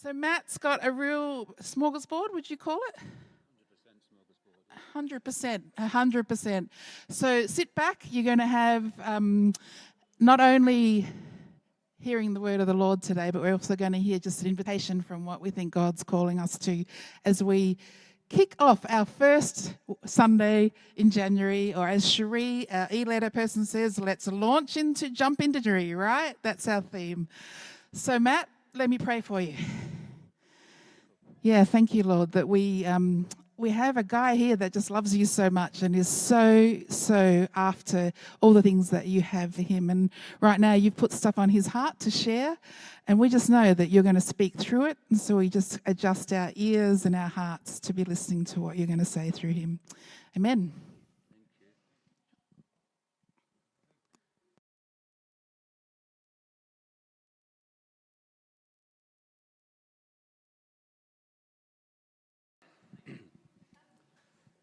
So Matt's got a real smorgasbord, would you call it? 100%, 100%. So sit back. You're going to have not only hearing the word of the Lord today, but we're also going to hear just an invitation from what we think God's calling us to as we kick off our first Sunday in January, or as Cherie, our e-letter person says, let's jump into January, right? That's our theme. So Matt, let me pray for you. Yeah, thank you, Lord, that we have a guy here that just loves you so much and is so after all the things that you have for him. And right now you've put stuff on his heart to share, and we just know that you're going to speak through it. And so we just adjust our ears and our hearts to be listening to what you're going to say through him. Amen.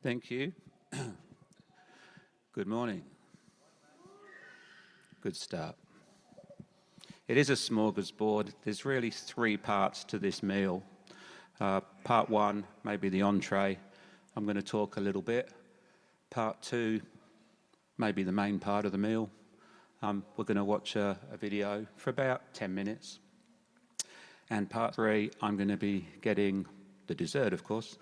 Thank you. Good morning. Good start. It is a smorgasbord. There's really three parts to this meal. Part one, maybe the entree. I'm going to talk a little bit. Part two, maybe the main part of the meal. We're going to watch a video for about 10 minutes. And part three, I'm going to be getting the dessert, of course.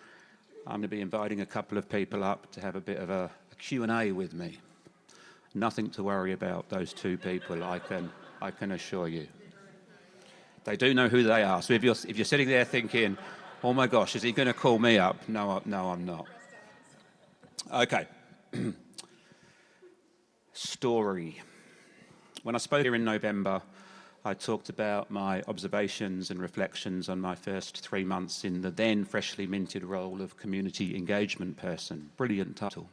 I'm going to be inviting a couple of people up to have a bit of a Q&A with me. Nothing to worry about, those two people, I can assure you. They do know who they are. So if you're sitting there thinking, oh my gosh, is he going to call me up? No, I'm not. Okay. Story. When I spoke here in November, I talked about my observations and reflections on my first 3 months in the then freshly minted role of community engagement person. Brilliant title.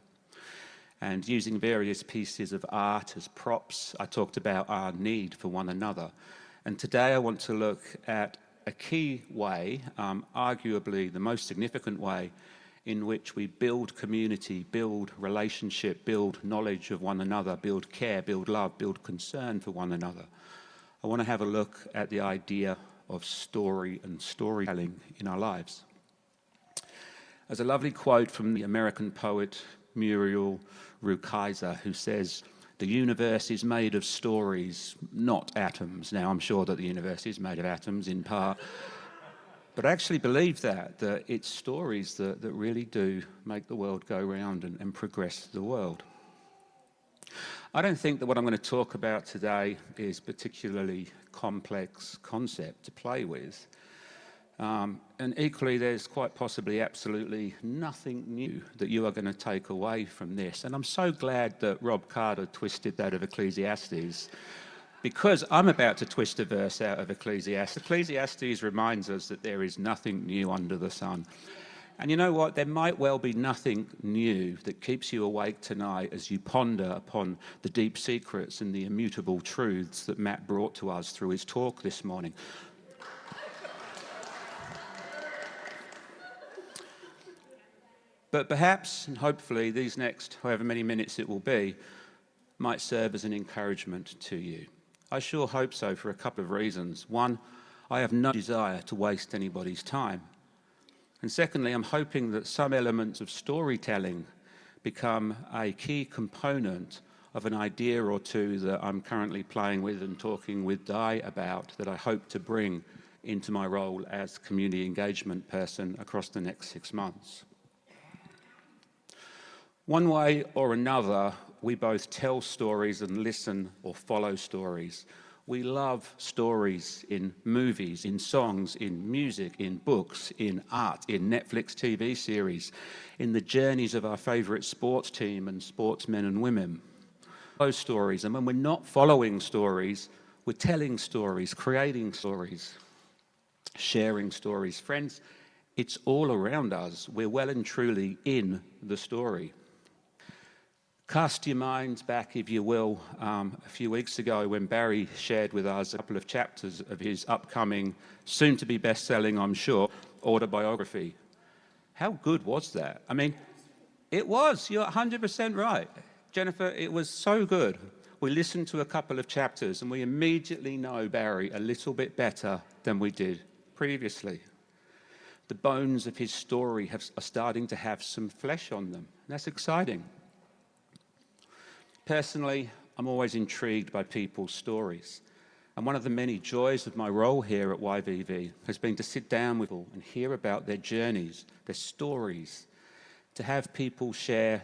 And using various pieces of art as props, I talked about our need for one another. And today I want to look at a key way, arguably the most significant way, in which we build community, build relationship, build knowledge of one another, build care, build love, build concern for one another. I want to have a look at the idea of story and storytelling in our lives. There's a lovely quote from the American poet Muriel Rukeyser, who says, "The universe is made of stories, not atoms." Now, I'm sure that the universe is made of atoms in part, but I actually believe that it's stories that really do make the world go round and progress the world. I don't think that what I'm going to talk about today is particularly complex concept to play with. And equally, there's quite possibly absolutely nothing new that you are going to take away from this. And I'm so glad that Rob Carter twisted that of Ecclesiastes, because I'm about to twist a verse out of Ecclesiastes. Ecclesiastes reminds us that there is nothing new under the sun. And you know what? There might well be nothing new that keeps you awake tonight as you ponder upon the deep secrets and the immutable truths that Matt brought to us through his talk this morning. But perhaps, and hopefully, these next however many minutes it will be, might serve as an encouragement to you. I sure hope so for a couple of reasons. One, I have no desire to waste anybody's time. And secondly, I'm hoping that some elements of storytelling become a key component of an idea or two that I'm currently playing with and talking with Di about, that I hope to bring into my role as community engagement person across the next 6 months. One way or another, we both tell stories and listen or follow stories. We love stories in movies, in songs, in music, in books, in art, in Netflix TV series, in the journeys of our favourite sports team and sportsmen and women. Those stories, and when we're not following stories, we're telling stories, creating stories, sharing stories. Friends, it's all around us. We're well and truly in the story. Cast your minds back, if you will, a few weeks ago when Barry shared with us a couple of chapters of his upcoming, soon-to-be best-selling, I'm sure, autobiography. How good was that? I mean, it was. You're 100% right. Jennifer, it was so good. We listened to a couple of chapters and we immediately know Barry a little bit better than we did previously. The bones of his story are starting to have some flesh on them. That's exciting. Personally, I'm always intrigued by people's stories. And one of the many joys of my role here at YVV has been to sit down with people and hear about their journeys, their stories, to have people share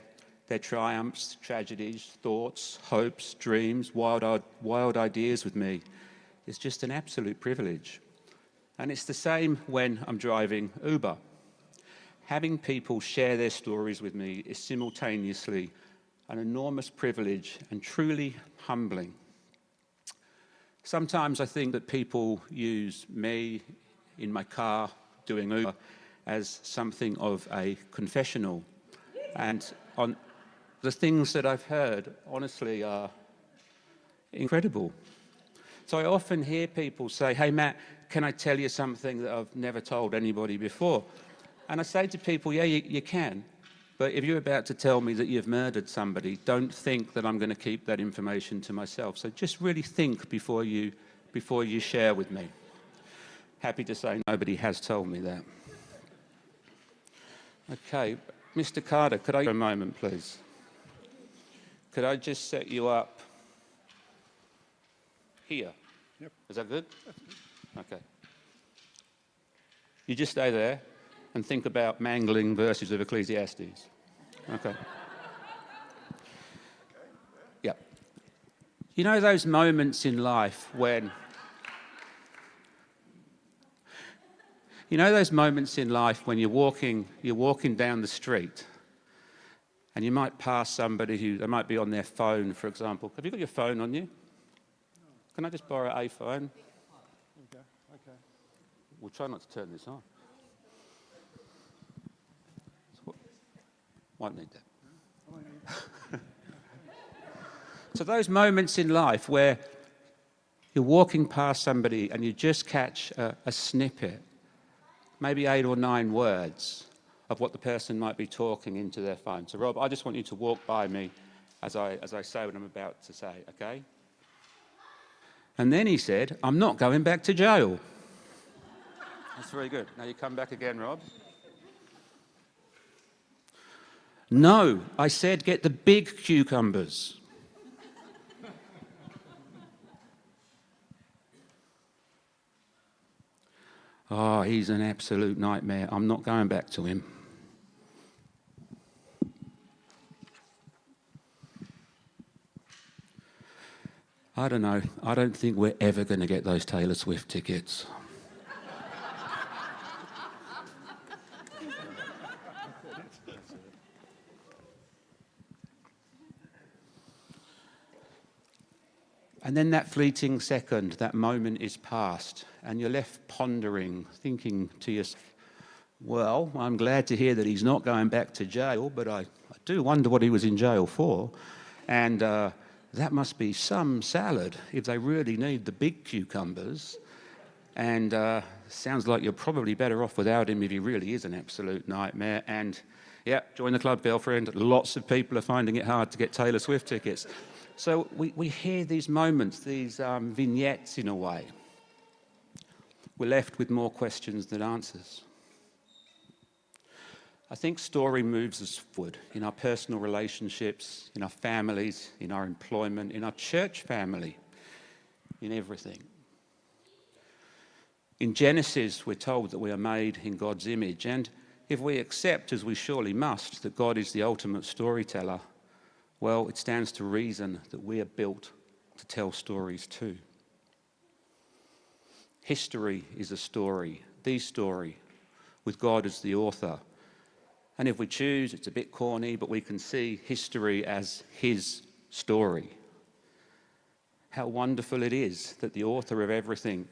their triumphs, tragedies, thoughts, hopes, dreams, wild ideas with me is just an absolute privilege. And it's the same when I'm driving Uber. Having people share their stories with me is simultaneously an enormous privilege and truly humbling. Sometimes I think that people use me in my car doing Uber as something of a confessional. And on the things that I've heard, honestly, are incredible. So I often hear people say, "Hey, Matt, can I tell you something that I've never told anybody before?" And I say to people, yeah, you can. But if you're about to tell me that you've murdered somebody, don't think that I'm going to keep that information to myself. So just really think before you share with me. Happy to say nobody has told me that. Okay, Mr. Carter, could I, for a moment, please? Could I just set you up here? Yep. Is that good? Okay. You just stay there and think about mangling verses of Ecclesiastes. Okay. Yeah. You know those moments in life when... You know those moments in life when you're walking down the street and you might pass somebody they might be on their phone, for example. Have you got your phone on you? Can I just borrow a phone? Okay. We'll try not to turn this on. Won't need that. So those moments in life where you're walking past somebody and you just catch a snippet, maybe 8 or 9 words of what the person might be talking into their phone. So Rob, I just want you to walk by me as I say what I'm about to say, okay? And then he said, "I'm not going back to jail." That's very good. Now you come back again, Rob. "No, I said get the big cucumbers." "Oh, he's an absolute nightmare. I'm not going back to him." I don't know. I don't think we're ever going to get those Taylor Swift tickets. And then that fleeting second, that moment is past, and you're left pondering, thinking to yourself, well, I'm glad to hear that he's not going back to jail, but I do wonder what he was in jail for. And that must be some salad if they really need the big cucumbers. And sounds like you're probably better off without him if he really is an absolute nightmare. And yeah, join the club, girlfriend. Lots of people are finding it hard to get Taylor Swift tickets. So we hear these moments, these vignettes in a way. We're left with more questions than answers. I think story moves us forward in our personal relationships, in our families, in our employment, in our church family, in everything. In Genesis, we're told that we are made in God's image, and if we accept, as we surely must, that God is the ultimate storyteller, well, it stands to reason that we are built to tell stories too. History is a story, the story, with God as the author. And if we choose, it's a bit corny, but we can see history as his story. How wonderful it is that the author of everything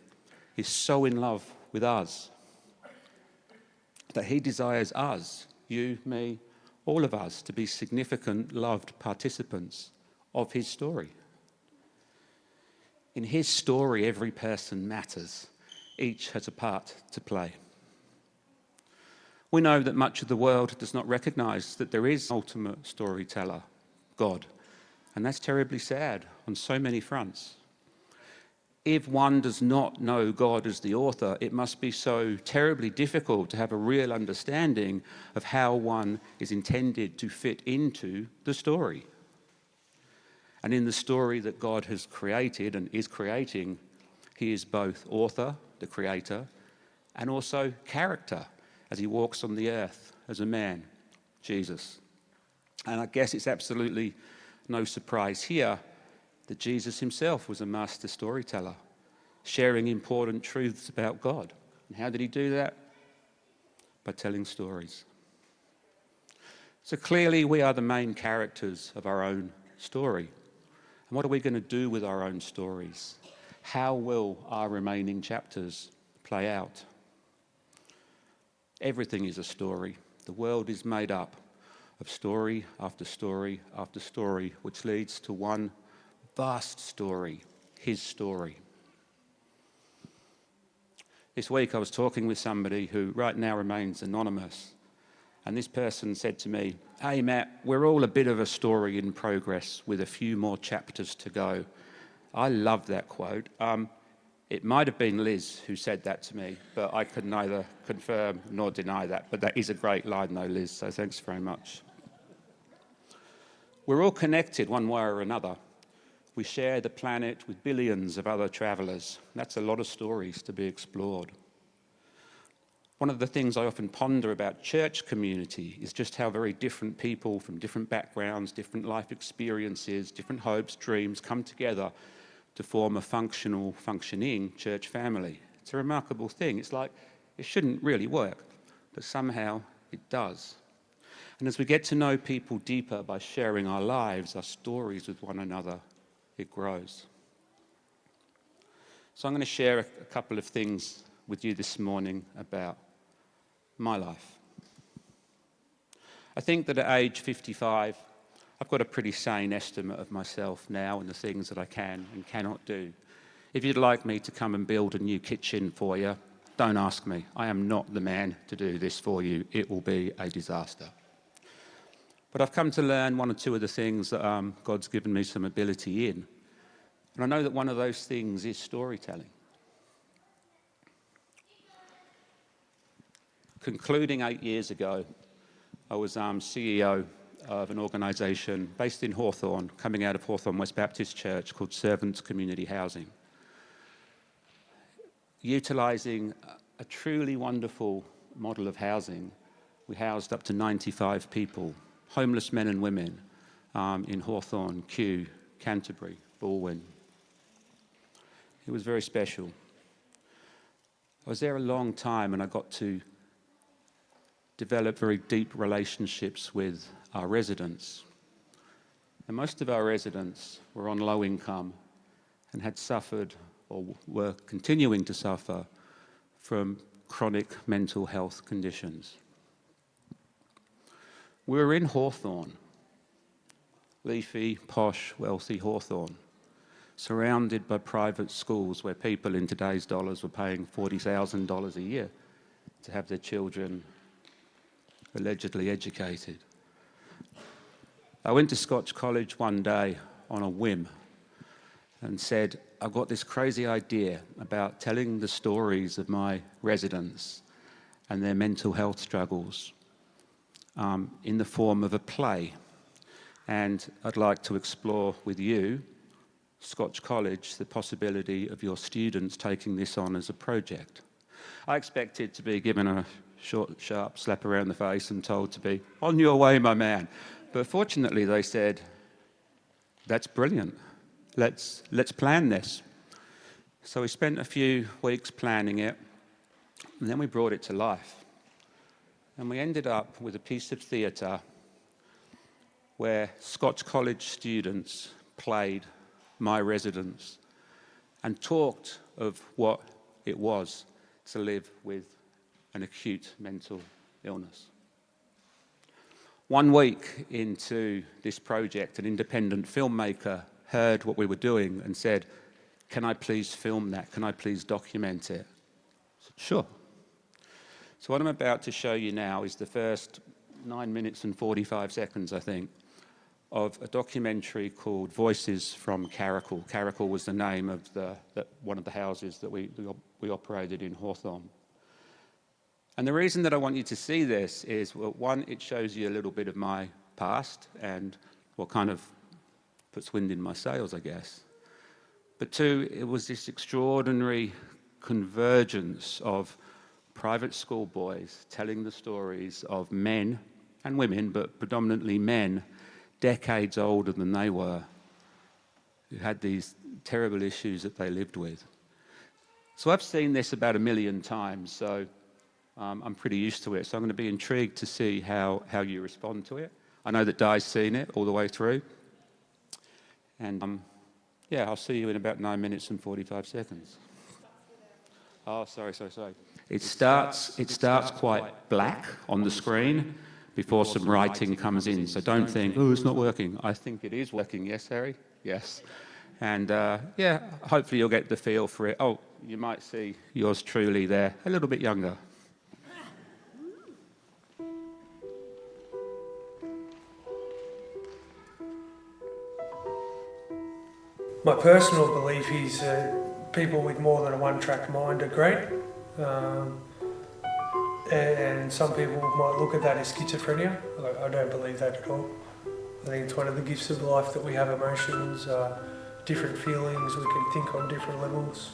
is so in love with us, that he desires us, you, me, all of us, to be significant, loved participants of his story. In his story, every person matters. Each has a part to play. We know that much of the world does not recognise that there is an ultimate storyteller, God, and that's terribly sad on so many fronts. If one does not know God as the author, it must be so terribly difficult to have a real understanding of how one is intended to fit into the story. And in the story that God has created and is creating, he is both author, the creator, and also character as he walks on the earth as a man, Jesus. And I guess it's absolutely no surprise here that Jesus himself was a master storyteller, sharing important truths about God. And how did he do that? By telling stories. So clearly we are the main characters of our own story. And what are we going to do with our own stories? How will our remaining chapters play out? Everything is a story. The world is made up of story after story after story, which leads to one vast story, his story. This week I was talking with somebody who right now remains anonymous, and this person said to me, "Hey Matt, we're all a bit of a story in progress with a few more chapters to go." I love that quote. It might have been Liz who said that to me, but I could neither confirm nor deny that. But that is a great line though, Liz, so thanks very much. We're all connected one way or another. We share the planet with billions of other travellers. That's a lot of stories to be explored. One of the things I often ponder about church community is just how very different people from different backgrounds, different life experiences, different hopes, dreams come together to form a functioning church family. It's a remarkable thing. It's like it shouldn't really work, but somehow it does. And as we get to know people deeper by sharing our lives, our stories with one another, it grows. So I'm going to share a couple of things with you this morning about my life. I think that at age 55, I've got a pretty sane estimate of myself now and the things that I can and cannot do. If you'd like me to come and build a new kitchen for you, don't ask me. I am not the man to do this for you. It will be a disaster. But I've come to learn one or two of the things that God's given me some ability in. And I know that one of those things is storytelling. Concluding 8 years ago, I was CEO of an organisation based in Hawthorne, coming out of Hawthorne West Baptist Church, called Servants Community Housing. Utilising a truly wonderful model of housing, we housed up to 95 people, homeless men and women, in Hawthorne, Kew, Canterbury, Balwyn. It was very special. I was there a long time and I got to develop very deep relationships with our residents. And most of our residents were on low income and had suffered or were continuing to suffer from chronic mental health conditions. We were in Hawthorne, leafy, posh, wealthy Hawthorne, surrounded by private schools where people in today's dollars were paying $40,000 a year to have their children allegedly educated. I went to Scotch College one day on a whim and said, I've got this crazy idea about telling the stories of my residents and their mental health struggles in the form of a play. And I'd like to explore with you, Scotch College, the possibility of your students taking this on as a project. I expected to be given a short, sharp slap around the face and told to be, on your way, my man. But fortunately, they said, that's brilliant. Let's plan this. So we spent a few weeks planning it, and then we brought it to life. And we ended up with a piece of theatre where Scotch College students played my residents and talked of what it was to live with an acute mental illness. 1 week into this project, an independent filmmaker heard what we were doing and said, can I please film that? Can I please document it? I said, sure. So what I'm about to show you now is the first 9 minutes and 45 seconds, I think, of a documentary called Voices from Carrickle. Carrickle was the name of one of the houses that we operated in Hawthorn. And the reason that I want you to see this is, well, one, it shows you a little bit of my past and what kind of puts wind in my sails, I guess. But two, it was this extraordinary convergence of private school boys telling the stories of men and women, but predominantly men, decades older than they were, who had these terrible issues that they lived with. So I've seen this about 1 million times, so I'm pretty used to it. So I'm going to be intrigued to see how you respond to it. I know that Di's seen it all the way through. And yeah, I'll see you in about 9 minutes and 45 seconds. Oh, sorry. It starts quite black on the screen before some writing comes in. So don't think, oh, it's not working. I think it is working. Yes, Harry? Yes. And yeah, hopefully you'll get the feel for it. Oh, you might see yours truly there, a little bit younger. My personal belief is people with more than a one-track mind are great. And some people might look at that as schizophrenia. I don't believe that at all. I think it's one of the gifts of life that we have emotions, different feelings, we can think on different levels.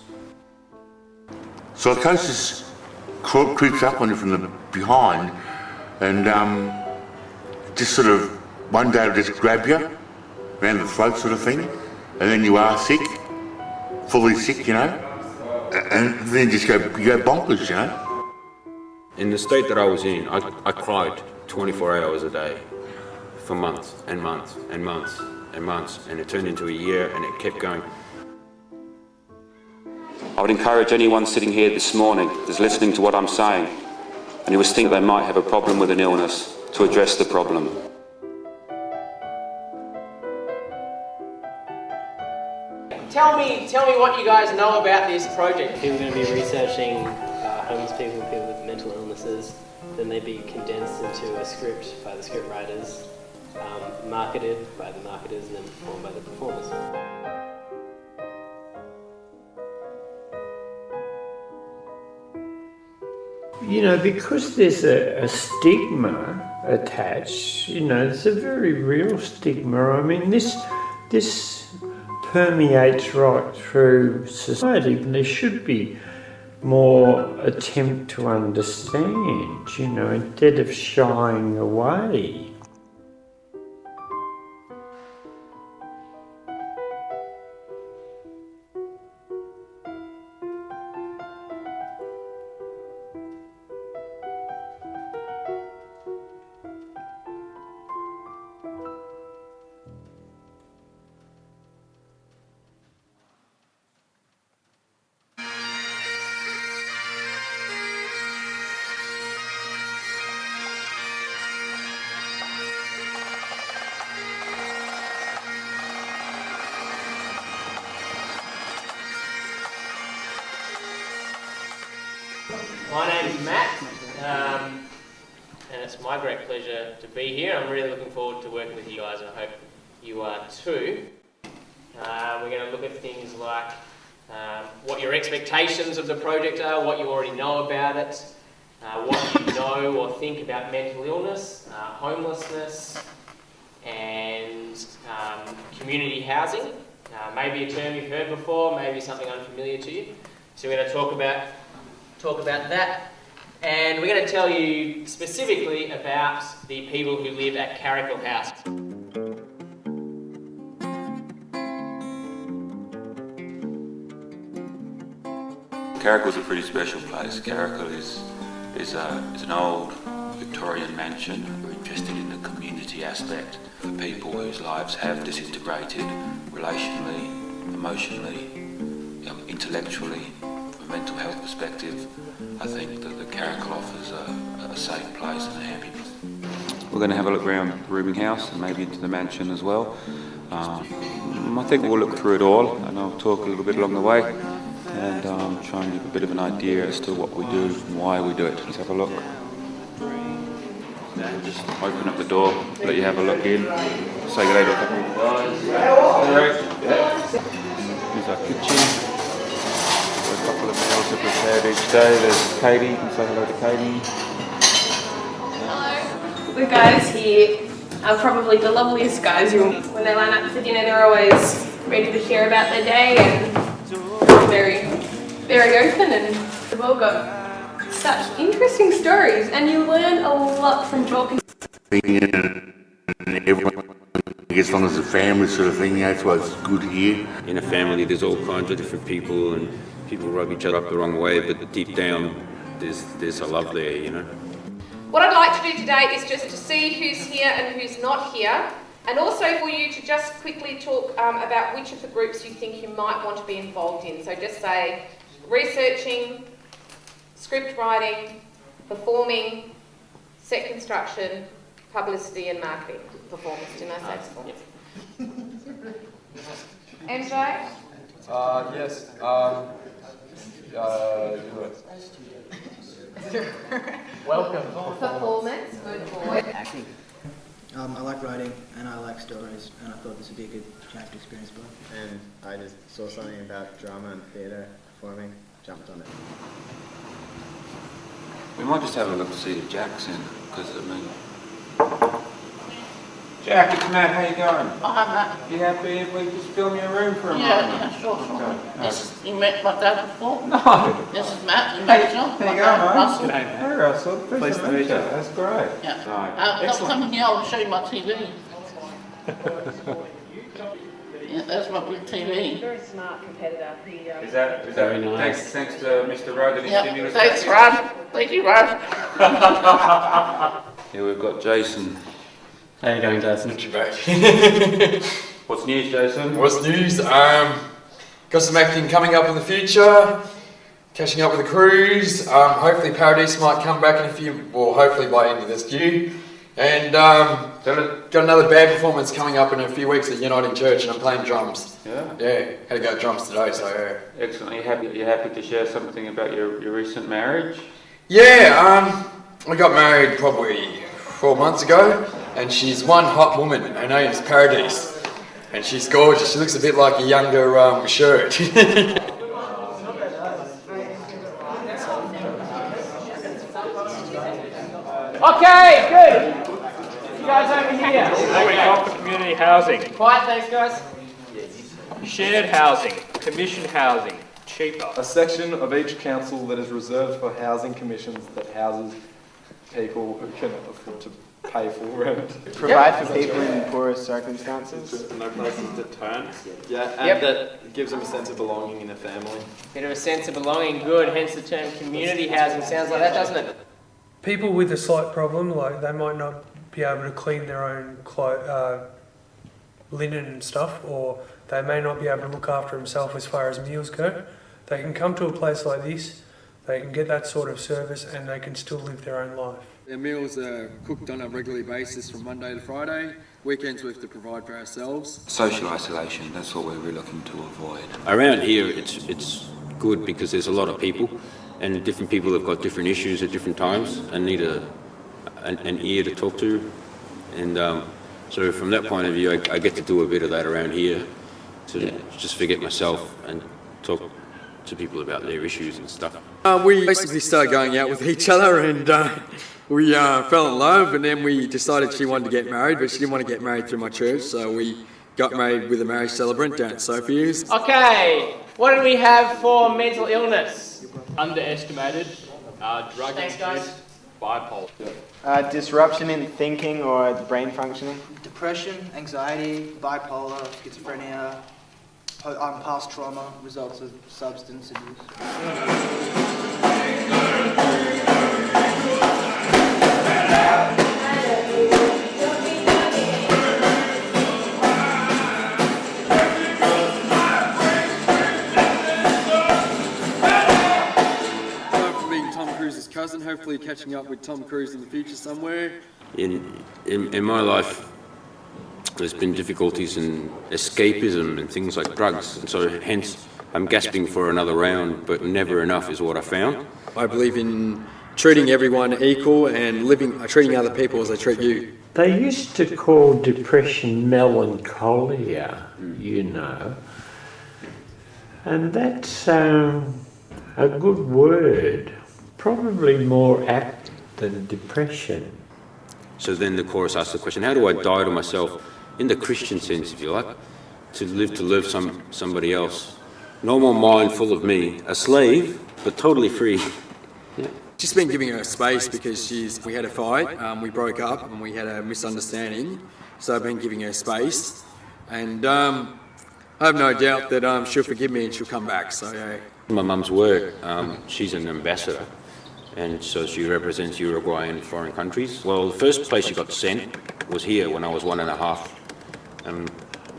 Psychosis creeps up on you from the behind and just sort of one day it'll just grab you around the throat sort of thing, and then you are sick, fully sick, you know, and then you go bonkers, you know. In the state that I was in, I cried 24 hours a day for months and months and months and months, and it turned into a year and it kept going. I would encourage anyone sitting here this morning that's listening to what I'm saying and who was thinking they might have a problem with an illness to address the problem. Tell me what you guys know about this project. People are going to be researching homeless people and people with mental illnesses. Then they'd be condensed into a script by the script writers, marketed by the marketers, and then performed by the performers. You know, because there's a stigma attached, you know, it's a very real stigma. I mean, this permeates right through society. There should be more attempt to understand, you know, instead of shying away. My name's Matt, and it's my great pleasure to be here. I'm really looking forward to working with you guys, and I hope you are too. We're going to look at things like what your expectations of the project are, what you already know about it, what you know or think about mental illness, homelessness, and community housing. Maybe a term you've heard before, maybe something unfamiliar to you. So we're going to talk about that, and we're going to tell you specifically about the people who live at Carrickle House. Carrickle's a pretty special place. Carrickle is an old Victorian mansion. We're interested in the community aspect for people whose lives have disintegrated relationally, emotionally, intellectually. From a mental health perspective, I think that the Carrickle offers a safe place and a happy place. We're going to have a look around the rooming house and maybe into the mansion as well. I think we'll look through it all, and I'll talk a little bit along the way and try and give a bit of an idea as to what we do and why we do it. Let's have a look. we'll just open up the door, let you have a look in. Say good day to a couple of guys. Here's our kitchen. Got a couple of meals are prepared each day. There's Katie, you can say hello to Katie. The guys here are probably the loveliest guys. When they line up for dinner, they're always ready to share about their day and very, very open, and they've all got such interesting stories, and you learn a lot from talking. Everyone gets along as a family sort of thing, that's why it's good here. In a family, there's all kinds of different people, and people rub each other up the wrong way, but deep down, there's a love there, you know. What I'd like to do today is just to see who's here and who's not here, and also for you to just quickly talk about which of the groups you think you might want to be involved in. So just say researching, script writing, performing, set construction, publicity and marketing. Performance, didn't I say performance? MJ? Yes. Welcome. Performance, good boy. Acting. I like writing and I like stories, and I thought this would be a good chance to experience both. And I just saw something about drama and theatre performing, jumped on it. We might just have a look to see if Jack's in, because I mean... Jack, it's Matt, how you going? Oh, hi, Matt. You happy if we just film your room for a moment? Yeah, sure. Okay. You met my dad before? No. This is Matt, you met John. There you go, mate. Russell. Hey, Russell. Pleased to meet you. That's great. Yeah. Right. Come here, I'll show you my TV. Yeah, that's my big TV. Very smart competitor. Is that Very nice. Thanks to Mr. Rudd and his stimulus Thanks, package? Rudd. Thank you, Rudd. Here we've got Jason. How you going, Jason? Not too bad. What's news, Jason? What's news? Got some acting coming up in the future. Catching up with the cruise. Hopefully Paradise might come back in a few, well, hopefully by end of this year. And got another band performance coming up in a few weeks at Uniting Church, and I'm playing drums. Yeah. Yeah, had to go drums today, so yeah. Excellent. Are you happy to share something about your recent marriage? Yeah, I got married probably 4 months ago, and she's one hot woman. Her name is Paradise, and she's gorgeous. She looks a bit like a younger Shirt. Okay, good. You guys over here. We're off for community housing. Quiet, thanks guys. Shared housing, commission housing, cheaper. A section of each council that is reserved for housing commissions that houses people who can afford to pay full rent. Provide for people in poorer circumstances. No places to turn. Yeah, and that gives them a sense of belonging in a family. Bit of a sense of belonging, good, hence the term community housing. Sounds like that, doesn't it? People with a slight problem, like they might not be able to clean their own linen and stuff, or they may not be able to look after themselves as far as meals go, they can come to a place like this, they can get that sort of service, and they can still live their own life. Our meals are cooked on a regular basis from Monday to Friday. Weekends we have to provide for ourselves. Social isolation, that's what we're looking to avoid. Around here, it's good because there's a lot of people, and different people have got different issues at different times and need an ear to talk to. And so from that point of view, I get to do a bit of that around here, to just forget myself and talk to people about their issues and stuff. We basically started going out with each other, and we fell in love, and then we decided she wanted to get married, but she didn't want to get married through my church, so we got married with a marriage celebrant down at Sophia's. Okay, what do we have for mental illness? Underestimated, drug Thanks, guys. bipolar. Disruption in thinking or brain functioning. Depression, anxiety, bipolar, schizophrenia, past trauma, results of substance abuse. Cousin, hopefully catching up with Tom Cruise in the future somewhere. In my life, there's been difficulties in escapism and things like drugs, and so hence I'm gasping for another round, but never enough is what I found. I believe in treating everyone equal and treating other people as they treat you. They used to call depression melancholia, you know. And that's a good word, probably more apt than depression. So then the chorus asks the question, how do I die to myself, in the Christian sense, if you like, to live somebody else? No more mind full of me, a slave, but totally free. Yeah. Just been giving her space because we had a fight, we broke up and we had a misunderstanding. So I've been giving her space, and I have no doubt that she'll forgive me and she'll come back. So yeah. My mum's work, she's an ambassador, and so she represents Uruguay in foreign countries. Well, the first place she got sent was here when I was 1.5, and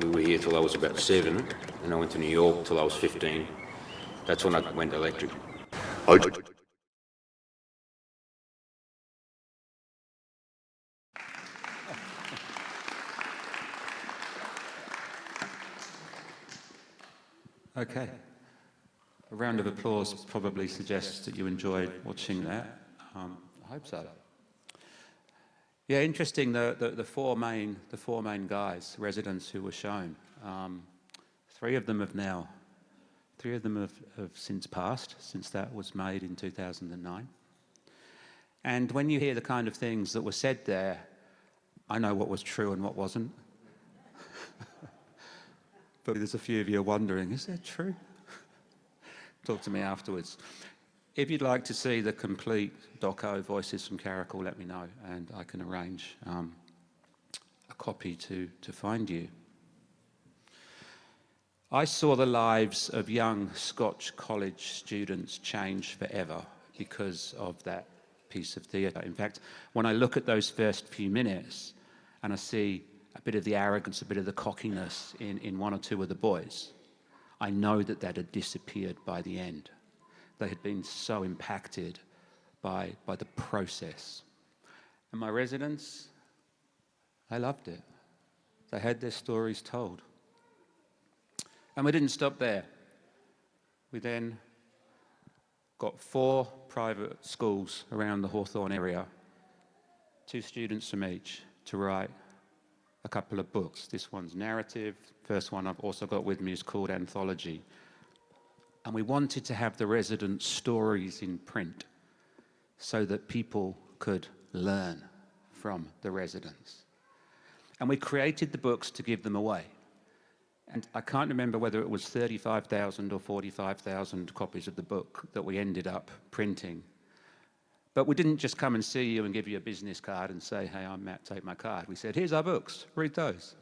we were here till I was about 7, and I went to New York till I was 15. That's when I went electric. Okay. A round of applause probably suggests that you enjoyed watching that. I hope so. Yeah, interesting. The four main guys, residents who were shown. 3 of them have since passed, since that was made in 2009. And when you hear the kind of things that were said there, I know what was true and what wasn't. But there's a few of you wondering, is that true? Talk to me afterwards. If you'd like to see the complete doco Voices from Caracal, let me know, and I can arrange a copy to find you. I saw the lives of young Scotch college students change forever because of that piece of theatre. In fact, when I look at those first few minutes and I see a bit of the arrogance, a bit of the cockiness in 1 or 2 of the boys, I know that had disappeared by the end. They had been so impacted by the process. And my residents, they loved it. They had their stories told. And we didn't stop there. We then got 4 private schools around the Hawthorne area, 2 students from each, to write a couple of books. This one's narrative. First one I've also got with me is called Anthology. And we wanted to have the residents' stories in print so that people could learn from the residents. And we created the books to give them away. And I can't remember whether it was 35,000 or 45,000 copies of the book that we ended up printing. But we didn't just come and see you and give you a business card and say, hey, I'm Matt, take my card. We said, here's our books, read those.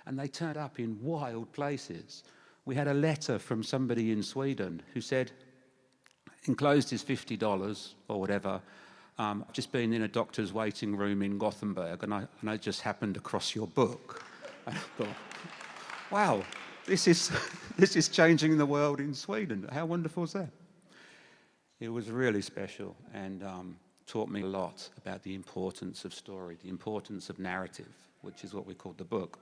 And they turned up in wild places. We had a letter from somebody in Sweden who said, enclosed is $50 or whatever. I've just been in a doctor's waiting room in Gothenburg and I just happened across your book. And I thought, wow, this is changing the world in Sweden. How wonderful is that? It was really special and taught me a lot about the importance of story, the importance of narrative, which is what we called the book.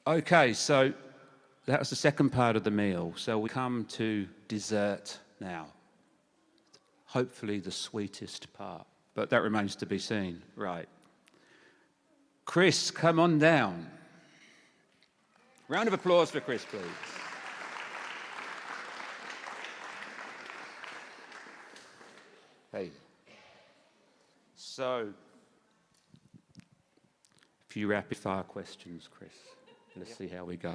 Okay, so that was the second part of the meal. So we come to dessert now. Hopefully the sweetest part, but that remains to be seen. Right. Chris, come on down. Round of applause for Chris, please. Hey. So, a few rapid-fire questions, Chris. Let's see how we go.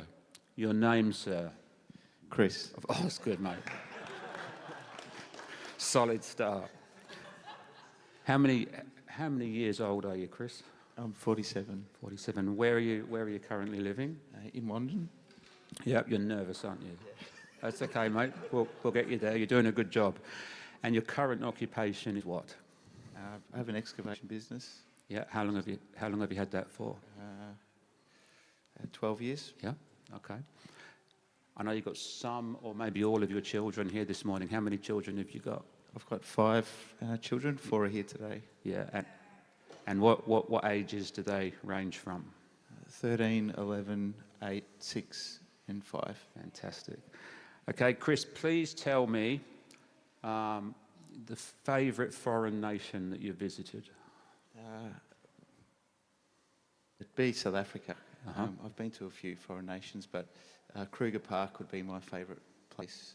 Your name, sir? Chris. Oh, that's good, mate. Solid start. How many years old are you, Chris? I'm 47. 47. Where are you currently living? In Maudlin. Yep, you're nervous, aren't you? Yeah. That's okay, mate. We'll get you there. You're doing a good job. And your current occupation is what? I have an excavation business. Yeah. How long have you had that for? 12 years. Yeah. Okay. I know you've got some or maybe all of your children here this morning. How many children have you got? I've got 5 children. 4 are here today. Yeah. And what ages do they range from? 13, 11, 8, 6 and 5. Fantastic. Okay, Chris, please tell me the favourite foreign nation that you've visited? It'd be South Africa. Uh-huh. I've been to a few foreign nations, but Kruger Park would be my favourite place.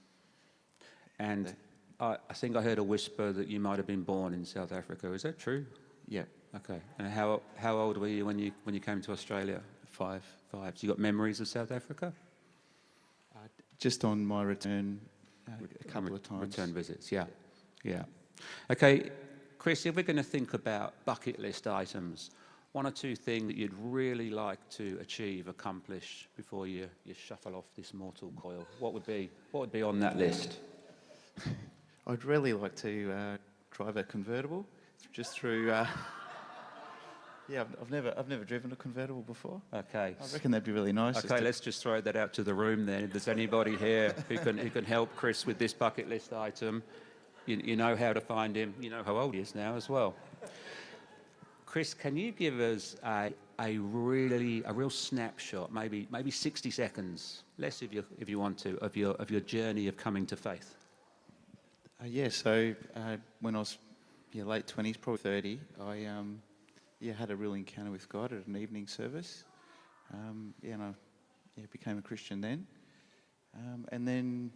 And I think I heard a whisper that you might have been born in South Africa. Is that true? Yeah. Okay. And how old were you when you came to Australia? 5. 5. So you got memories of South Africa? Just on my return, a couple of times. Return visits, yeah. Yeah. Okay, Chris, if we're going to think about bucket list items, 1 or 2 things that you'd really like to achieve, accomplish before you shuffle off this mortal coil, what would be on that list? I'd really like to drive a convertible, just through. Yeah, I've never driven a convertible before. Okay. I reckon that'd be really nice. Okay, let's just throw that out to the room then. If there's anybody here who can help Chris with this bucket list item, you know how to find him. You know how old he is now as well. Chris, can you give us a real snapshot, maybe 60 seconds, less if you want to, of your journey of coming to faith? So when I was late 20s, probably 30, I had a real encounter with God at an evening service. And I became a Christian then. And then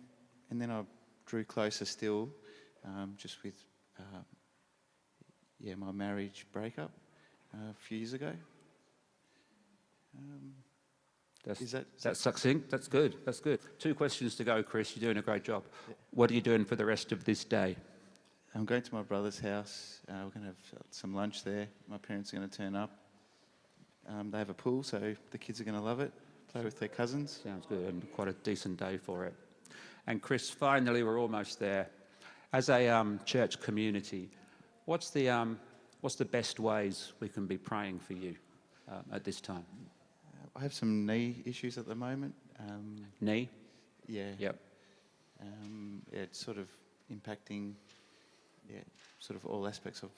I drew closer still, just with my marriage breakup a few years ago. That's succinct. That's good. That's good. 2 questions to go, Chris. You're doing a great job. Yeah. What are you doing for the rest of this day? I'm going to my brother's house. We're going to have some lunch there. My parents are going to turn up. They have a pool, so the kids are going to love it. Play with their cousins. Sounds good, and quite a decent day for it. And Chris, finally, we're almost there. As a church community, what's the best ways we can be praying for you at this time? I have some knee issues at the moment. Knee? Yeah. Yep. It's sort of impacting, sort of all aspects of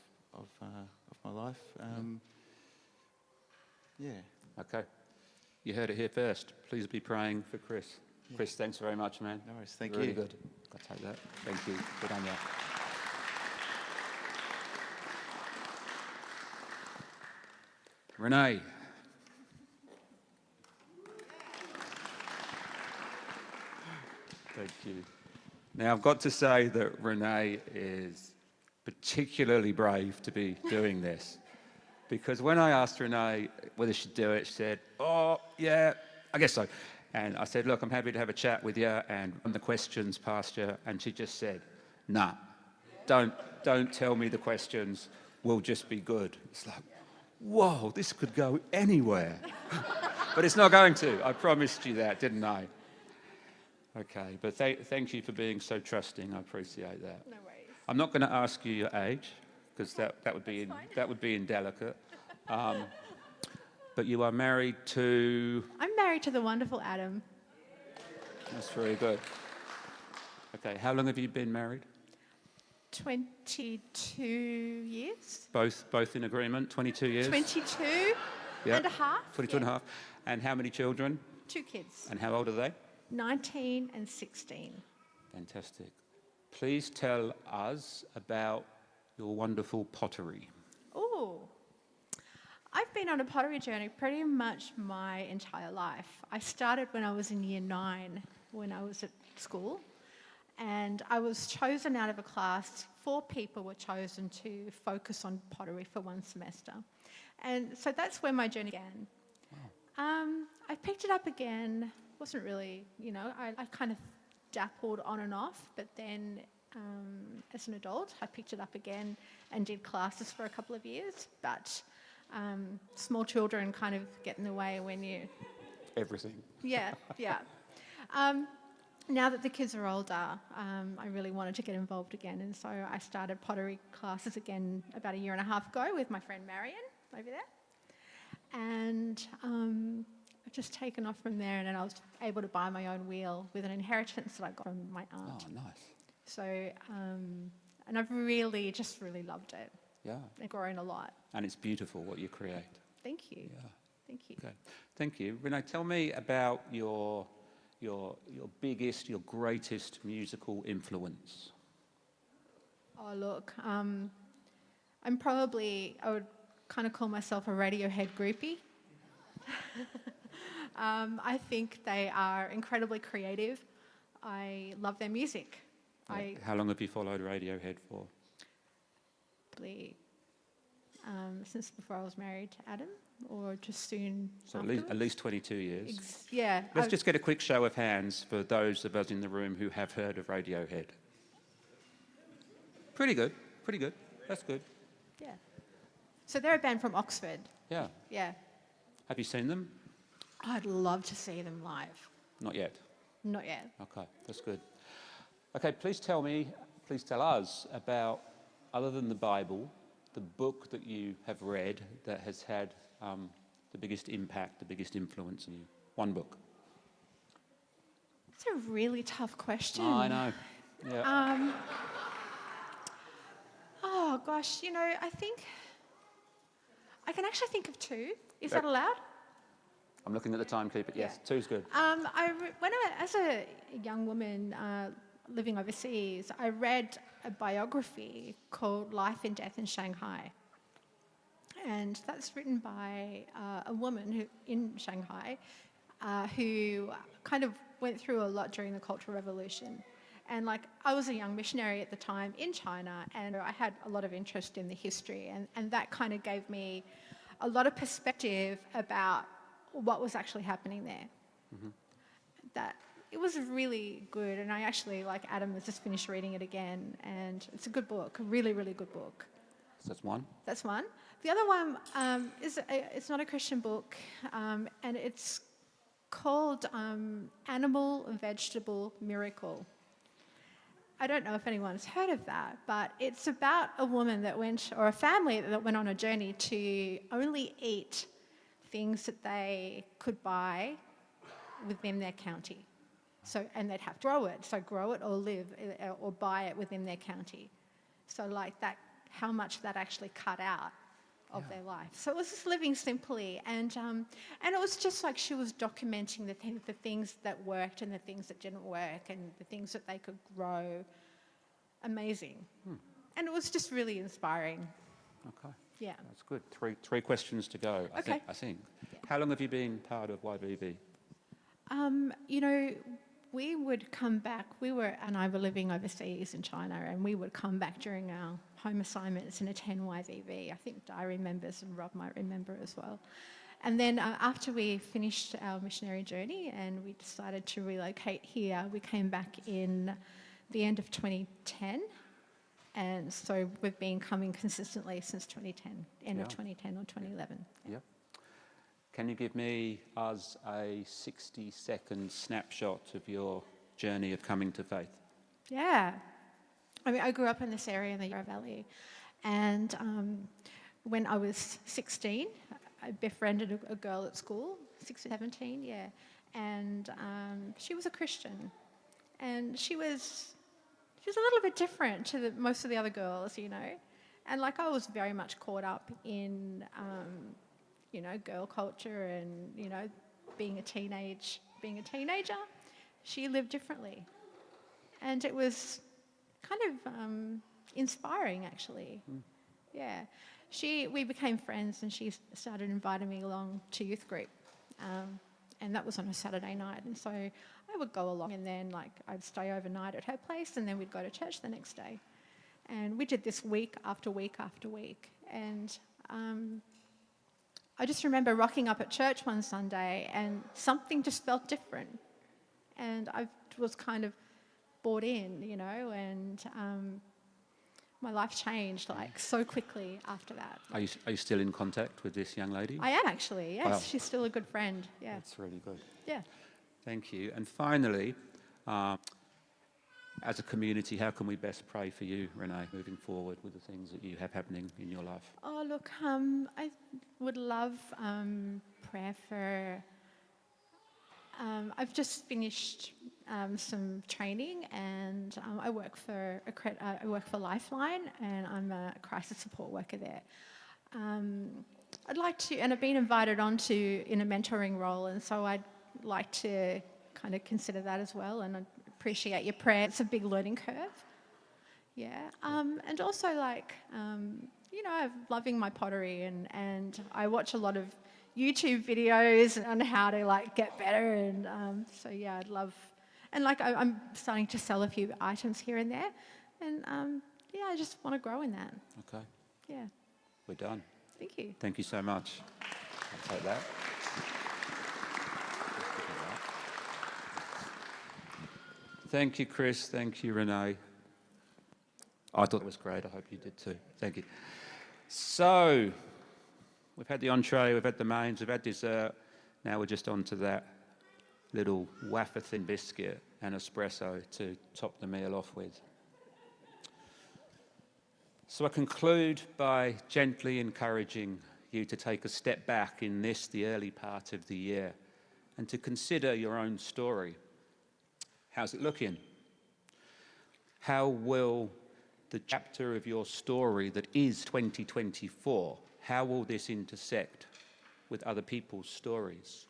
my life. Okay. You heard it here first. Please be praying for Chris. Yeah. Chris, thanks very much, man. No worries. Thank Really you. good. I'll take that. Thank you. Good on you. Renee. Thank you. Now, I've got to say that Renee is particularly brave to be doing this, because when I asked Renee whether she'd do it, she said, "Oh, yeah, I guess so." And I said, "Look, I'm happy to have a chat with you and run the questions past you." And she just said, "Nah, don't tell me the questions. We'll just be good." It's like, whoa, this could go anywhere. But it's not going to. I promised you that, didn't I? Okay, but thank you for being so trusting. I appreciate that. No worries. I'm not going to ask you your age, because that would be indelicate. But you are married to... I'm married to the wonderful Adam. That's very good. Okay, how long have you been married? 22 years. Both in agreement, 22 years? 22 Yep. and a half. 22 and a half. And how many children? 2 kids. And how old are they? 19 and 16. Fantastic. Please tell us about your wonderful pottery. Oh, I've been on a pottery journey pretty much my entire life. I started when I was in year 9, when I was at school, and I was chosen out of a class. 4 people were chosen to focus on pottery for 1 semester. And so that's where my journey began. Wow. I picked it up again. Wasn't really, I kind of dappled on and off, but then as an adult, I picked it up again and did classes for a couple of years. But small children kind of get in the way when you... Everything. Yeah. Now that the kids are older, I really wanted to get involved again, and so I started pottery classes again about a year and a half ago with my friend Marion over there. And I've just taken off from there, and then I was able to buy my own wheel with an inheritance that I got from my aunt. Oh, nice. So, and I've really loved it. Yeah. And grown a lot. And it's beautiful what you create. Thank you. Yeah. Thank you. Okay. Thank you. Renee, tell me about your biggest, your greatest musical influence. Oh, look, I would kind of call myself a Radiohead groupie. I think they are incredibly creative. I love their music. How long have you followed Radiohead for? Probably since before I was married to Adam, or just soon So afterwards. at least 22 years. Yeah. Let's just get a quick show of hands for those of us in the room who have heard of Radiohead. Pretty good, pretty good. That's good. Yeah. So they're a band from Oxford. Yeah. Yeah. Have you seen them? I'd love to see them live. Not yet. Not yet. Okay, that's good. Okay, please tell us about, other than the Bible, the book that you have read that has had the biggest impact, the biggest influence on you. One book. That's a really tough question. I know. Yeah. Oh gosh, I think I can actually think of two. Is that allowed? I'm looking at the timekeeper. Yes, two's good. As a young woman living overseas, I read a biography called Life and Death in Shanghai. And that's written by a woman in Shanghai who kind of went through a lot during the Cultural Revolution. And I was a young missionary at the time in China, and I had a lot of interest in the history, and that kind of gave me a lot of perspective about what was actually happening there. Mm-hmm. That it was really good, and I actually, like Adam, has just finished reading it again, and it's a good book, a really, really good book. So that's one. That's one. The other one it's not a Christian book, and it's called Animal Vegetable Miracle. I don't know if anyone's heard of that, but it's about a woman or a family that went on a journey to only eat things that they could buy within their county. And they'd have to grow it. So grow it or live or buy it within their county. So that, how much that actually cut out of their life. So it was just living simply, and it was just like she was documenting the things that worked and the things that didn't work, and the things that they could grow. Amazing. And it was just really inspiring. Okay. Yeah. That's good. Three questions to go. Okay. I think. Yeah. How long have you been part of YBB? We would come back. I were living overseas in China, and we would come back during our home assignments and attend YVV. I think Diary members and Rob might remember as well. And then after we finished our missionary journey and we decided to relocate here, we came back in the end of 2010. And so we've been coming consistently since 2010, end of 2010 or 2011. Yeah. Can you give us a 60-second snapshot of your journey of coming to faith? Yeah. I grew up in this area in the Yarra Valley, and when I was 16, I befriended a girl at school, 17, yeah, and she was a Christian, and she was a little bit different to most of the other girls, and I was very much caught up in girl culture and being a teenager. She lived differently, and it was kind of inspiring, actually. Yeah. We became friends, and she started inviting me along to youth group, and that was on a Saturday night, and so I would go along, and then I'd stay overnight at her place, and then we'd go to church the next day, and we did this week after week after week, and I just remember rocking up at church one Sunday, and something just felt different, and I was kind of bought in, and my life changed so quickly after that. Are you still in contact with this young lady? I am actually, yes. Wow. She's still a good friend. Yeah. That's really good. Yeah. Thank you. And finally, as a community, how can we best pray for you, Renee, moving forward with the things that you have happening in your life? Oh, look, I would love prayer for... I've just finished some training, and I work for Lifeline, and I'm a crisis support worker there. I'd like to, and I've been invited in a mentoring role, and so I'd like to kind of consider that as well, and I'd appreciate your prayer. It's a big learning curve, Yeah, and also like, you know, I'm loving my pottery and I watch a lot of YouTube videos on how to like get better and so yeah, I'd love, and like I'm starting to sell a few items here and there and yeah, I just want to grow in that. Okay, Yeah, we're done. thank you. Thank you so much. I'll take that. Thank you, Chris. Thank you, Renee. I thought it was great. I hope you did too. Thank you. So, we've had the entree, we've had the mains, we've had dessert. Now we're just on to that little wafer-thin biscuit and espresso to top the meal off with. So I conclude by gently encouraging you to take a step back in this, the early part of the year, and to consider your own story. How's it looking? How will the chapter of your story that is 2024, how will this intersect with other people's stories?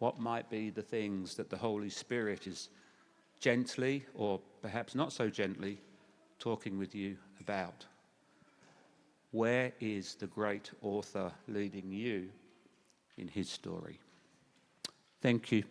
What might be the things that the Holy Spirit is gently, or perhaps not so gently, talking with you about? Where is the great author leading you in his story? Thank you.